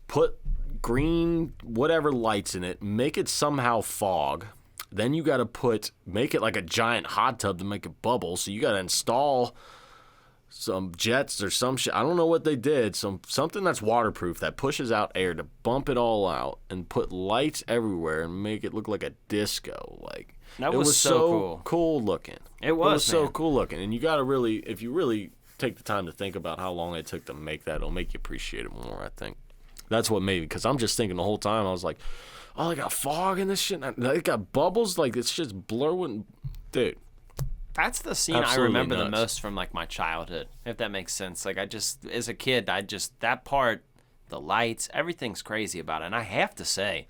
put green whatever lights in it, make it somehow fog. Then you got to make it like a giant hot tub to make it bubble. So you got to install some jets or some shit. I don't know what they did. Something that's waterproof that pushes out air to bump it all out and put lights everywhere and make it look like a disco. Like, That it was so cool looking. It was, so man. cool looking. And you got to really, if you really take the time to think about how long it took to make that, it'll make you appreciate it more, I think. That's what made me, because I'm just thinking the whole time, I was like, oh, they got fog in this shit. They got bubbles. Like, it's just blurring. Dude. That's the scene Absolutely I remember the nuts. most from, like, my childhood, if that makes sense. Like, as a kid, that part, the lights, everything's crazy about it. And I have to say,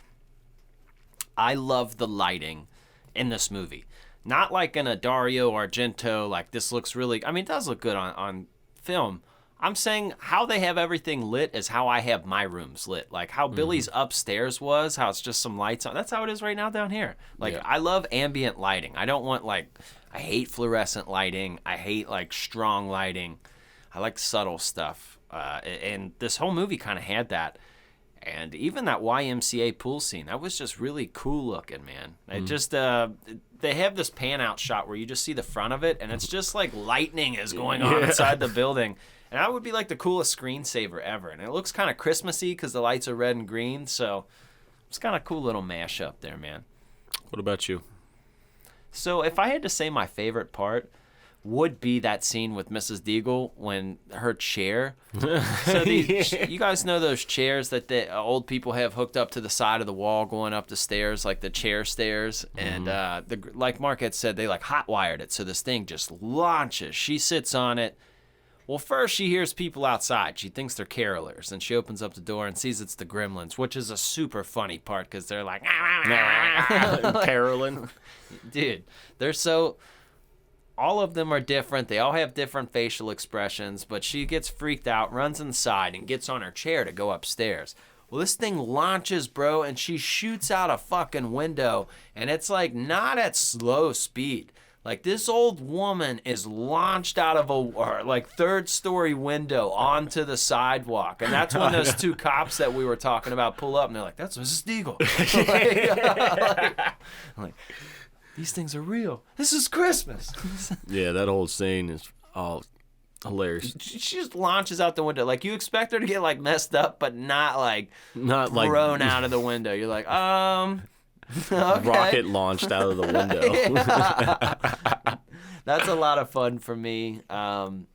I love the lighting in this movie. Not like in a Dario Argento, like, this looks really, I mean, it does look good on film. I'm saying how they have everything lit is how I have my rooms lit. Like, how Billy's upstairs was, how it's just some lights on. That's how it is right now down here. Like, Yeah. I love ambient lighting. I don't want, like, I hate fluorescent lighting. I hate, like, strong lighting. I like subtle stuff. And this whole movie kind of had that. And even that YMCA pool scene, that was just really cool looking, man. It just, they have this pan out shot where you just see the front of it, and it's just like lightning is going on inside the building. And that would be like the coolest screensaver ever. And it looks kind of Christmassy because the lights are red and green. So it's kind of cool little mashup there, man. What about you? So if I had to say my favorite part would be that scene with Mrs. Deagle when her chair. So you guys know those chairs that the old people have hooked up to the side of the wall going up the stairs, like the chair stairs. And like Mark had said, they like hot wired it. So this thing just launches. She sits on it. Well, first she hears people outside. She thinks they're carolers, and she opens up the door and sees it's the Gremlins, which is a super funny part because they're like, Carolyn. dude, they're so. All of them are different. They all have different facial expressions, but she gets freaked out, runs inside, and gets on her chair to go upstairs. Well, this thing launches, bro, and she shoots out a fucking window, and it's like not at slow speed. Like, this old woman is launched out of a third-story window onto the sidewalk, and that's when those two cops that we were talking about pull up, and they're like, "That's Mrs. Deagle." like, these things are real. This is Christmas. Yeah, that whole scene is hilarious. She just launches out the window. Like, you expect her to get like messed up, but not thrown out of the window. You're like, okay. Rocket launched out of the window. That's a lot of fun for me. I'm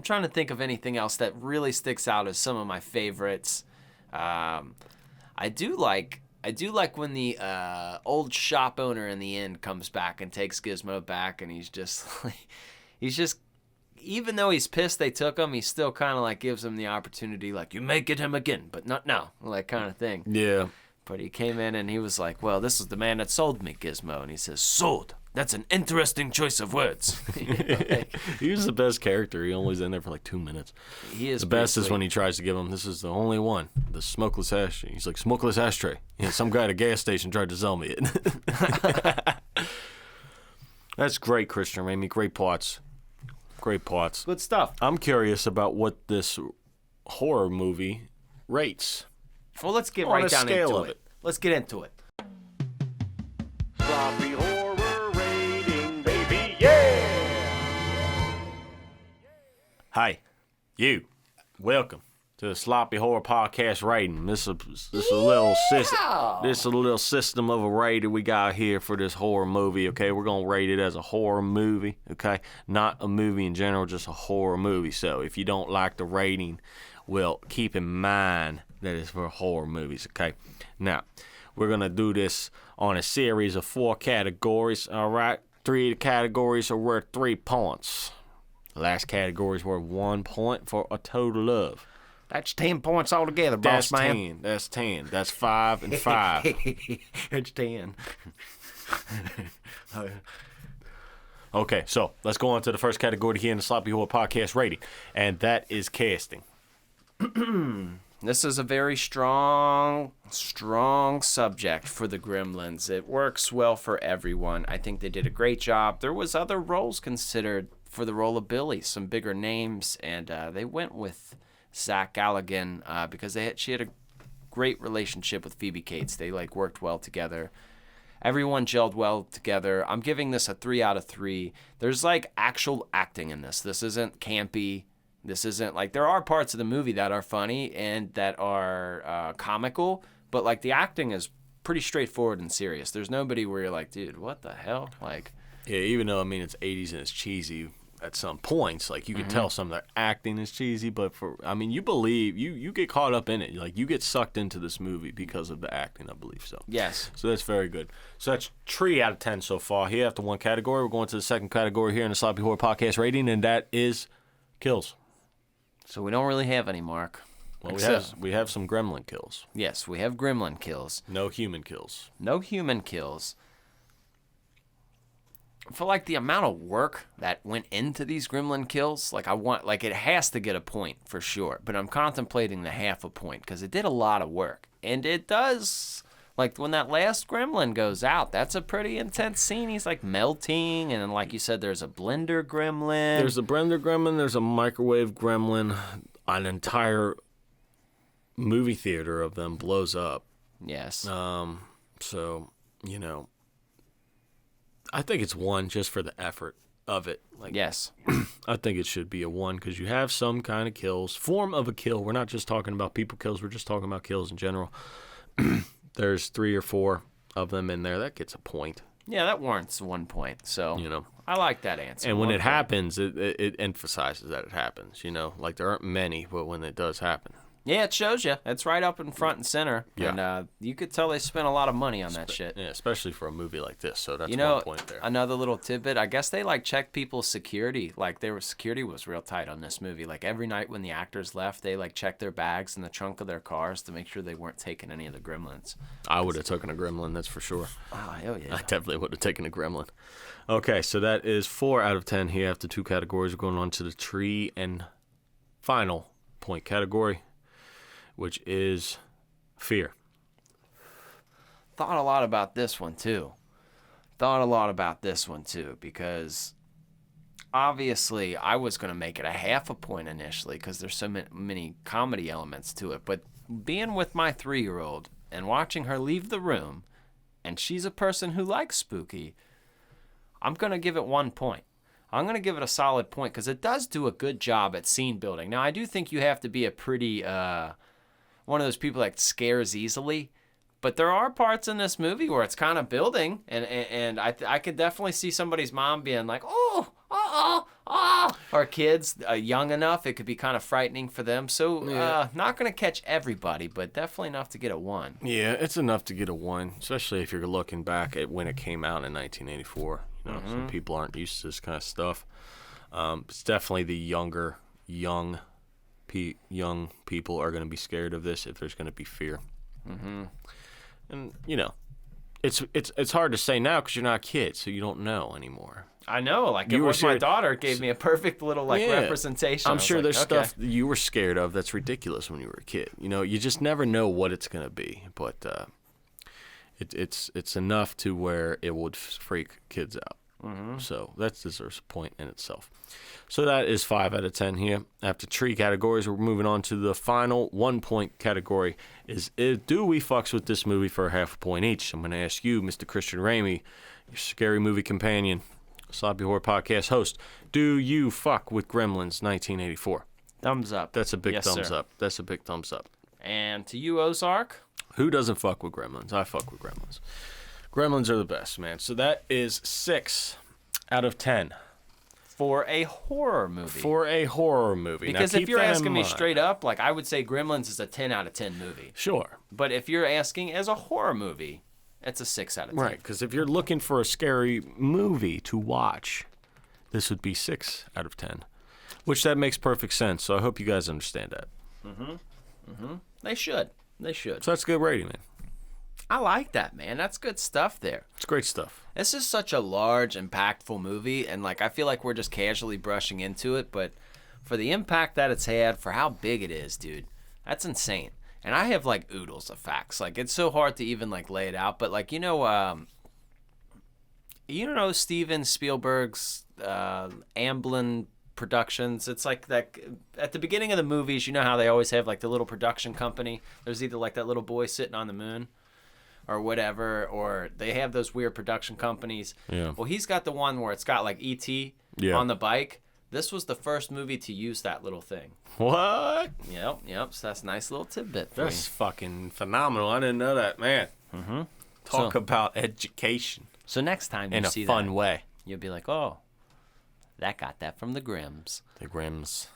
trying to think of anything else that really sticks out as some of my favorites. I do like when the old shop owner in the end comes back and takes Gizmo back, and he's just even though he's pissed they took him, he still kind of like gives him the opportunity, like, you may get him again, but not now, like, kind of thing. Yeah. But he came in and he was like, "Well, this is the man that sold me Gizmo," and he says, "Sold. That's an interesting choice of words." He was the best character. He only was in there for like 2 minutes. He is the best sweet. is when he tries to give him, this is the only one, the smokeless ashtray. He's like, smokeless ashtray. Yeah, some guy at a gas station tried to sell me it. That's great, Christian Ramey. Great plots. Great plots. Good stuff. I'm curious about what this horror movie rates. Well, let's get On right a down scale into of it. it. Let's get into it. Sloppy horror rating, baby, yeah! Hi, you. Welcome to the Sloppy Horror Podcast rating. This is a little system of a rating we got here for this horror movie. Okay, we're gonna rate it as a horror movie. Okay, not a movie in general, just a horror movie. So if you don't like the rating, well, keep in mind that it's for horror movies. Okay, now we're gonna do this on a series of 4 categories. All right, 3 of the categories are worth 3 points. The last category is worth 1 point for a total of. That's 10 points altogether, boss man. That's 10. That's 5 and 5. It's 10. Okay, so let's go on to the first category here in the Sloppy Horror Podcast rating, and that is casting. This is a very strong subject for the Gremlins. It works well for everyone. I think they did a great job. There was other roles considered for the role of Billy, some bigger names, and they went with Zach Galligan because she had a great relationship with Phoebe Cates. They worked well together. Everyone gelled well together. I'm giving this a 3 out of 3. There's actual acting in this. This isn't campy. This isn't there are parts of the movie that are funny and that are comical, but the acting is pretty straightforward and serious. There's nobody where you're like, dude, what the hell? Yeah, even though it's 80s and it's cheesy at some points, you can tell some of the acting is cheesy, but you believe you get caught up in it. You get sucked into this movie because of the acting, I believe so. Yes. So that's very good. So that's 3 out of 10 so far here after 1 category. We're going to the second category here in the Sloppy Horror Podcast rating, and that is kills. So we don't really have any, Mark. Well, we have some gremlin kills. Yes, we have gremlin kills. No human kills. No human kills. For the amount of work that went into these gremlin kills, it has to get a point for sure. But I'm contemplating the half a point because it did a lot of work, and it does. When that last gremlin goes out, that's a pretty intense scene. He's melting, and then like you said, there's a blender gremlin. There's a blender gremlin. There's a microwave gremlin. An entire movie theater of them blows up. Yes. So I think it's 1 just for the effort of it. Yes. I think it should be a 1 because you have some kind of kills. Form of a kill. We're not just talking about people kills. We're just talking about kills in general. There's 3 or 4 of them in there. That gets a point. Yeah, that warrants 1 point. So I like that answer. And when 1 it point. happens, it emphasizes that it happens. There aren't many, but when it does happen. Yeah, it shows you. It's right up in front and center. Yeah. And you could tell they spent a lot of money on that shit. Yeah, especially for a movie like this. So that's 1 point there. Another little tidbit. I guess they check people's security. Security was real tight on this movie. Every night when the actors left, they checked their bags in the trunk of their cars to make sure they weren't taking any of the gremlins. I would have taken a gremlin, that's for sure. Oh, hell yeah. I definitely would have taken a gremlin. Okay, so that is 4 out of 10 here after 2 categories. We're going on to the 3 and final point category, which is fear. Thought a lot about this one, too. thought a lot about this one too, because obviously I was going to make it a half a point initially because there's so many comedy elements to it. But being with my 3-year-old and watching her leave the room, and she's a person who likes spooky, I'm going to give it 1 point. I'm going to give it a solid point because it does do a good job at scene building. Now, I do think you have to be a pretty, one of those people that scares easily. But there are parts in this movie where it's kind of building, and I could definitely see somebody's mom being like, or kids young enough, it could be kind of frightening for them. So not going to catch everybody, but definitely enough to get a 1. Yeah, it's enough to get a 1, especially if you're looking back at when it came out in 1984. You know, some people aren't used to this kind of stuff. It's definitely the young people are going to be scared of this if there's going to be fear. Mm-hmm. And, you know, it's hard to say now because you're not a kid, so you don't know anymore. I know. Like, it was my daughter gave me a perfect little, representation. I'm sure there's stuff you were scared of that's ridiculous when you were a kid. You know, you just never know what it's going to be. But it's enough to where it would freak kids out. Mm-hmm. So that deserves a point in itself. So that is 5 out of 10 here. After tree categories, we're moving on to the final 1-point category. Do we fucks with this movie for a half a point each? I'm going to ask you, Mr. Christian Ramey, your scary movie companion, Sloppy Horror Podcast host. Do you fuck with Gremlins 1984? Thumbs up. That's a big thumbs up. That's a big thumbs up. And to you, Ozark? Who doesn't fuck with Gremlins? I fuck with Gremlins. Gremlins are the best, man. So that is 6 out of 10. For a horror movie. Because if you're asking me straight up, like, I would say Gremlins is a 10 out of 10 movie. Sure. But if you're asking as a horror movie, it's a 6 out of 10. Right, because if you're looking for a scary movie to watch, this would be 6 out of 10. Which that makes perfect sense, so I hope you guys understand that. Mm-hmm. Mm-hmm. They should. So that's a good rating, man. I like that, man. That's good stuff there. It's great stuff. This is such a large, impactful movie, and I feel like we're just casually brushing into it, but for the impact that it's had, for how big it is, dude, that's insane. And I have oodles of facts. It's so hard to even lay it out, but Steven Spielberg's Amblin Productions. It's that at the beginning of the movies, you know how they always have the little production company. There's either that little boy sitting on the moon or whatever, or they have those weird production companies. Yeah. Well, he's got the one where it's got E.T. on the bike. This was the first movie to use that little thing. What? Yep. So that's a nice little tidbit for That's fucking phenomenal. I didn't know that, man. Mm-hmm. Talk about education. So next time you see that, in a fun way, you'll be like, oh, that got that from the Grims. The Grims.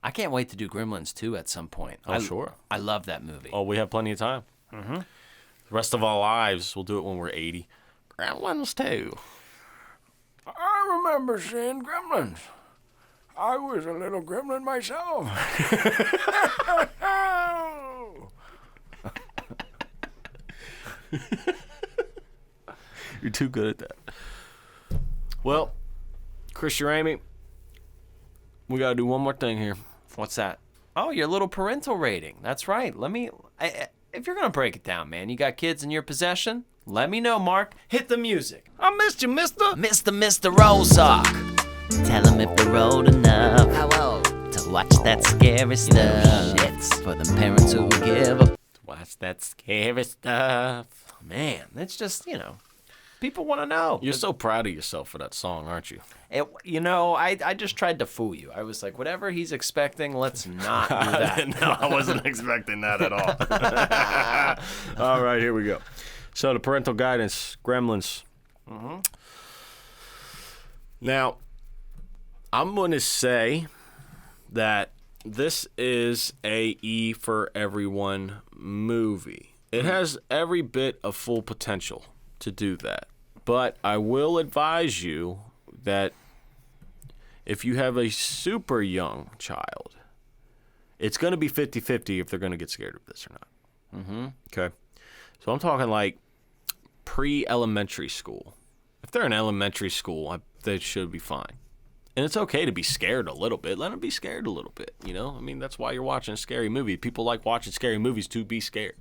I can't wait to do Gremlins 2 at some point. Oh, sure. I love that movie. Oh, we have plenty of time. Mm-hmm. The rest of our lives, we'll do it when we're 80. Gremlins 2. I remember seeing Gremlins. I was a little gremlin myself. You're too good at that. Well, Christian Ramey, we got to do one more thing here. What's that? Oh, your little parental rating. That's right. If you're going to break it down, man, you got kids in your possession? Let me know, Mark. Hit the music. I missed you, mister. Mr. Ozark. Tell them if they're old enough. How old? To watch that scary stuff. It's for the parents who give up. Watch that scary stuff. Man, it's just, people want to know. You're so proud of yourself for that song, aren't you? I just tried to fool you. I was like, whatever he's expecting, let's not do that. No, I wasn't expecting that at all. All right, here we go. So the Parental Guidance, Gremlins. Mm-hmm. Now, I'm going to say that this is a E for everyone movie. It has every bit of full potential to do that. But I will advise you that if you have a super young child, it's going to be 50-50 if they're going to get scared of this or not. Mm-hmm. Okay? So I'm talking pre-elementary school. If they're in elementary school, they should be fine. And it's okay to be scared a little bit. Let them be scared a little bit, you know? I mean, that's why you're watching a scary movie. People like watching scary movies to be scared.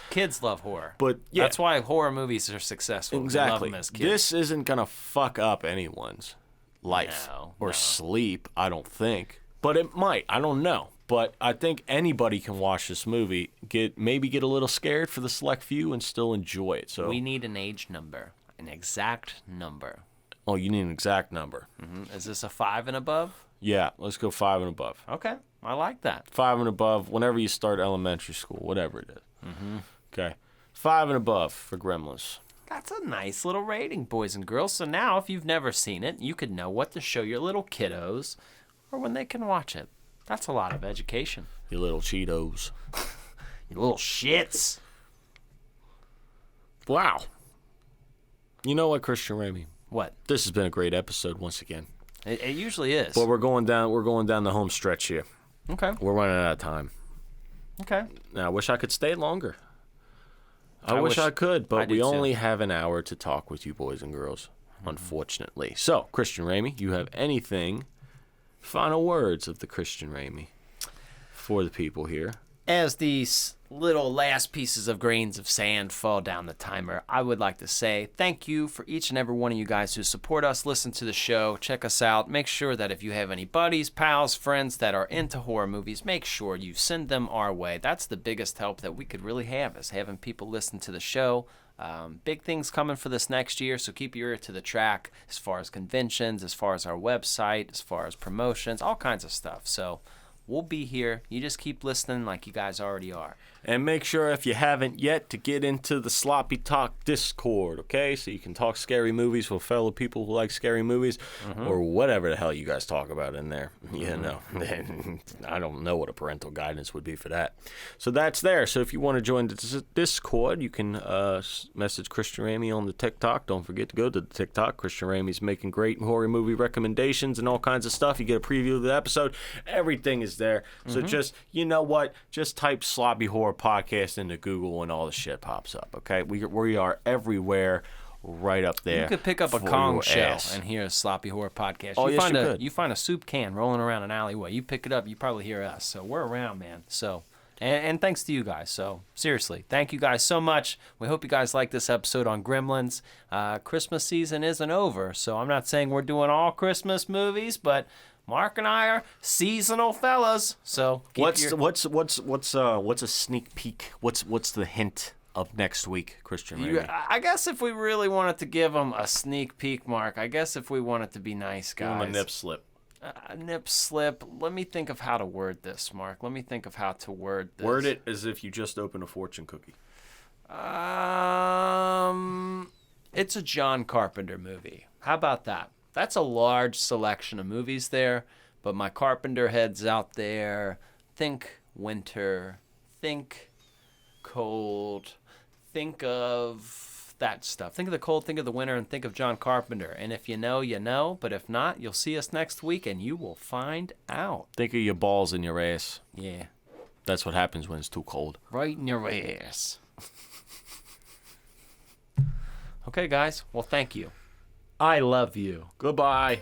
Kids love horror. But, yeah. That's why horror movies are successful. Exactly. We love them as kids. This isn't going to fuck up anyone's life or sleep, I don't think. But it might. I don't know. But I think anybody can watch this movie, maybe get a little scared for the select few and still enjoy it. So we need an age number, an exact number. Oh, you need an exact number. Mm-hmm. Is this a 5 and above? Yeah, let's go 5 and above. Okay, I like that. 5 and above, whenever you start elementary school, whatever it is. Mm-hmm. Okay, 5 and above for Gremlins. That's a nice little rating, boys and girls. So now, if you've never seen it, you could know what to show your little kiddos or when they can watch it. That's a lot of education. You little Cheetos. You little shits. Wow. You know what, Christian Ramey? What? This has been a great episode once again. It usually is. But we're going down the home stretch here. Okay. We're running out of time. Okay. Now, I wish I could stay longer. I wish I could, but we only have an hour to talk with you boys and girls, unfortunately. So, Christian Ramey, you have anything, final words of the Christian Ramey for the people here? As these little last pieces of grains of sand fall down the timer, I would like to say thank you for each and every one of you guys who support us, listen to the show, check us out. Make sure that if you have any buddies, pals, friends that are into horror movies, make sure you send them our way. That's the biggest help that we could really have, is having people listen to the show. Big things coming for this next year, so keep your ear to the track as far as conventions, as far as our website, as far as promotions, all kinds of stuff. So we'll be here. You just keep listening like you guys already are. And make sure, if you haven't yet, to get into the Sloppy Talk Discord, okay? So you can talk scary movies with fellow people who like scary movies, or whatever the hell you guys talk about in there. You know, I don't know what a parental guidance would be for that. So that's there. So if you want to join the Discord, you can message Christian Ramey on the TikTok. Don't forget to go to the TikTok. Christian Ramey's making great horror movie recommendations and all kinds of stuff. You get a preview of the episode. Everything is there. So just, you know what? Just type Sloppy Horror Podcast into Google and all the shit pops up, okay? We are everywhere, right up there. You could pick up a Kong shell and hear a Sloppy Horror Podcast. Oh, yes, you could. You find a soup can rolling around an alleyway. You pick it up, you probably hear us. So we're around, man. So, and thanks to you guys. So seriously, thank you guys so much. We hope you guys like this episode on Gremlins. Christmas season isn't over, so I'm not saying we're doing all Christmas movies, but Mark and I are seasonal fellas, so what's a sneak peek? What's the hint of next week, Christian Ramey? I guess if we really wanted to give them a sneak peek, Mark, I guess if we wanted to be nice guys, give them a nip slip. Nip slip. Let me think of how to word this, Mark. Let me think of how to word this. Word it as if you just opened a fortune cookie. It's a John Carpenter movie. How about that? That's a large selection of movies there, but my Carpenter head's out there. Think winter, think cold, think of that stuff. Think of the cold, think of the winter, and think of John Carpenter. And if you know, you know, but if not, you'll see us next week and you will find out. Think of your balls in your ass. Yeah. That's what happens when it's too cold. Right in your ass. Okay, guys. Well, thank you. I love you. Goodbye.